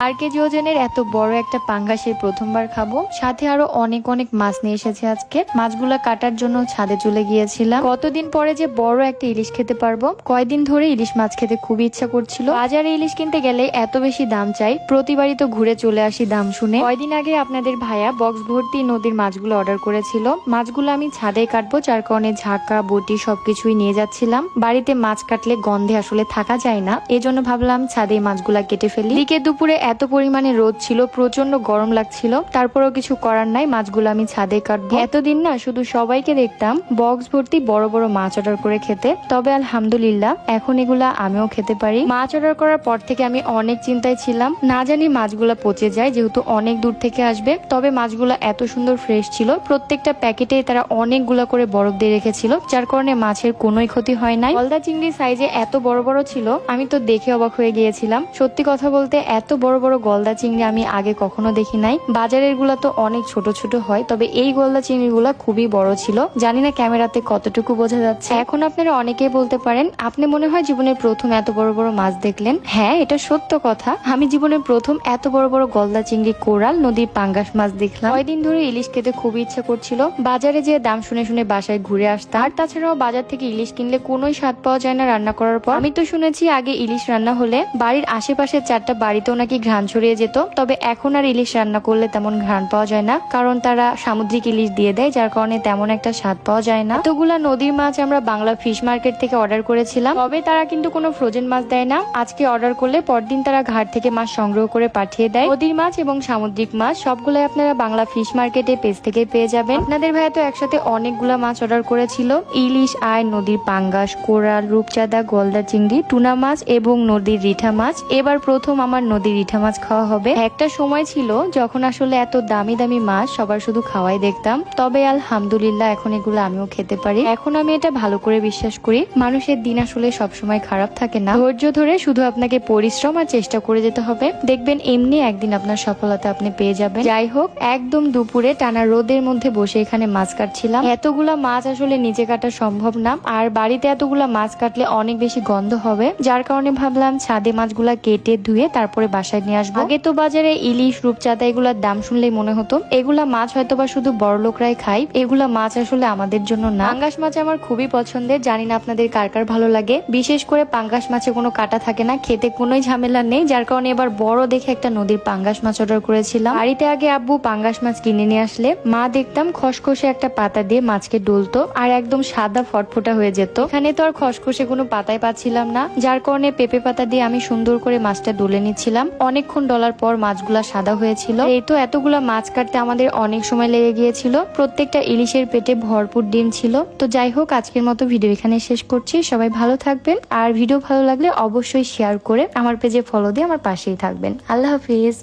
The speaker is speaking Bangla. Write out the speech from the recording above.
আর কেজি ওজনের এত বড় একটা পাঙ্গাসের প্রথমবার খাবো, সাথে আরো অনেক অনেক মাছ নিয়ে এসেছে আজকে। মাছগুলা কাটার জন্য ছাদে চলে গিয়েছিলাম। কতদিন পরে যে বড় একটা ইলিশ খেতে পারবো। কয়দিন ধরে ইলিশ মাছ খেতে খুবই ইচ্ছা করছিল। বাজারে ইলিশ কিনতে গেলে এত বেশি দাম চাই, প্রতিবারই তো ঘুরে চলে আসি দাম শুনে। কয়দিন আগে আপনাদের ভাইয়া বক্স ভর্তি নদীর মাছগুলো অর্ডার করেছিল। মাছগুলো আমি ছাদে কাটবো, যার কারণে ঝাঁকা বটি সবকিছুই নিয়ে যাচ্ছিলাম। বাড়িতে মাছ কাটলে গন্ধে আসলে থাকা যায় না, এজন্য ভাবলাম ছাদে মাছগুলা কেটে ফেলি। দিকে দুপুরে এত পরিমাণে রোদ ছিল, প্রচন্ড গরম লাগছিল, তারপরেও কিছু করার নাই, মাছগুলো আমি ছাদে কাটবো। এতদিন না শুধু সবাইকে দেখতাম বক্স ভর্তি বড় বড় মাছ অর্ডার করে খেতে, তবে আলহামদুলিল্লাহ এখন এগুলা আমিও খেতে পারি। মাছ অর্ডার করার পর থেকে আমি অনেক চিন্তায় ছিলাম, না জানি মাছগুলা পচে যায়, যেহেতু অনেক দূর থেকে আসবে। তবে মাছগুলা এত সুন্দর ফ্রেশ ছিল, প্রত্যেকটা প্যাকেটে তারা অনেকগুলা করে বরফ দিয়ে রেখেছিল, যার কারণে মাছের কোনোই ক্ষতি হয় নাই। গলদা চিংড়ি সাইজে এত বড় বড় ছিল, আমি তো দেখে অবাক হয়ে গিয়েছিলাম। সত্যি কথা বলতে এত বড় বড় গলদা চিংড়ি আমি আগে কখনো দেখি নাই। বাজারের গুলা তো অনেক ছোট ছোট হয়, তবে এই গলদা চিংড়ি গুলা খুবই বড় ছিল। জানি না ক্যামেরাতে কতটুকু বোঝা যাচ্ছে। এখন আপনারা অনেকেই বলতে পারেন, আপনি মনে হয় জীবনের প্রথম এত বড় বড় মাছ দেখলেন। হ্যাঁ, এটা সত্য কথা, আমি জীবনের প্রথম এত বড় বড় গলদা চিংড়ি, কোরাল, নদীর পাঙ্গাস মাছ দেখলাম। কয়দিন ধরে ইলিশ খেতে খুবই ইচ্ছা করছিল। বাজারে যে দাম শুনে শুনে বাসায় ঘুরে আসতাম। আর তাছাড়াও বাজার থেকে ইলিশ কিনলে কোনোই স্বাদ পাওয়া যায় না রান্না করার পর। আমি তো শুনেছি আগে ইলিশ রান্না হলে বাড়ির আশেপাশের 4টা বাড়িতেও নাকি ঘ্রাণ ছড়িয়ে যেত, তবে এখন আর ইলিশ রান্না করলে তেমন ঘ্রাণ পাওয়া যায় না, কারণ তারা সামুদ্রিক ইলিশ দিয়ে দেয়, যার কারণে তেমন একটা স্বাদ পাওয়া যায় না। এতগুলা নদীর মাছ আমরা বাংলা ফিশ মার্কেট থেকে অর্ডার করেছিলাম, তবে তারা কিন্তু কোনো ফ্রোজেন মাছ দেয় না। আজকে অর্ডার করলে পরদিন তারা ঘাট থেকে মাছ সংগ্রহ করে পাঠিয়ে দেয়। নদীর মাছ এবং সামুদ্রিক মাছ সবগুলাই আপনারা বাংলা ফিশ মার্কেটে পেজ থেকে পেয়ে যাবেন। আপনাদের ভাইয়া তো একসাথে অনেকগুলা মাছ অর্ডার করেছিল, ইলিশ, আয়, নদীর পাঙ্গাস, কোরাল, রূপচাঁদা, গলদা চিংড়ি, টুনা মাছ এবং নদীর রিঠা মাছ। এবার প্রথম আমার নদীর রিঠা মাছ খাওয়া হবে। একটা সময় ছিল যখন আসলে এত দামি দামি মাছ সবার শুধু খাওয়াই দেখতাম, তবে আলহামদুলিল্লাহ এখন এগুলো আমিও খেতে পারি। এখন আমি এটা ভালো করে বিশ্বাস করি, মানুষের দিন আসলে সবসময় খারাপ থাকে না। ধৈর্য ধরে শুধু আপনাকে পরিশ্রম আর চেষ্টা করে যেতে হবে, দেখবেন এমনি একদিন আপনার সফলতা আপনি পেয়ে যাবেন। যাই হোক, একদম দুপুরে টানা রোদের মধ্যে বসে এখানে মাছ কাটছিলাম। এতগুলা মাছ আসলে নিজে কাটা সম্ভব না, আর বাড়িতে এতগুলা মাছ কাটলে অনেক বেশি গন্ধ হবে, যার কারণে ভাবলাম ছাদে মাছগুলা কেটে ধুয়ে তারপরে বাসায় নিয়ে আসবো। আগে তো বাজারে ইলিশ, রূপচাঁদা এগুলার দাম শুনলেই মনে হতো এগুলা মাছ হয়তো বা শুধু বড় লোকরাই খায়, এগুলা মাছ আসলে আমাদের জন্য না। পাঙ্গাস মাছ আমার খুবই পছন্দের, জানি না আপনাদের কার কার ভালো লাগে। বিশেষ করে পাঙ্গাস মাছে কোনো কাটা থাকে না, খেতে কোনোই ঝামেলা নেই, যার কারণে এবার বড় দেখে একটা নদীর পাঙ্গাস মাছ অর্ডার করেছিলাম। বাড়িতে আগে আব্বু পাঙ্গাস মাছ কিনে নিয়ে আসলে মা দেখতাম খসখসে একটা পাতা দিয়ে মাছকে ডলতো, আর একদম সাদা ফটফটা হয়ে যেত। এখানে তো আর খসখসে কোনো পাতাই পাচ্ছিলাম না, যার কারণে পেঁপে পাতা দিয়ে আমি সুন্দর করে মাছটা ডলে নিচ্ছিলাম। অনেকক্ষণ ডলার পর মাছগুলা সাদা হয়েছিল। এই তো এতগুলা মাছ কাটতে আমাদের অনেক সময় লেগে গিয়েছিল। প্রত্যেকটা ইলিশের পেটে ভরপুর ডিম ছিল। তো যাই হোক, আজকের মতো ভিডিও এখানে শেষ করছি। সবাই ভালো থাকবেন, আর ভিডিও ভালো লাগলে অবশ্যই শেয়ার করে আমার পেজে ফলো দিয়ে আমার পাশেই থাকবেন। আল্লাহ হাফিজ।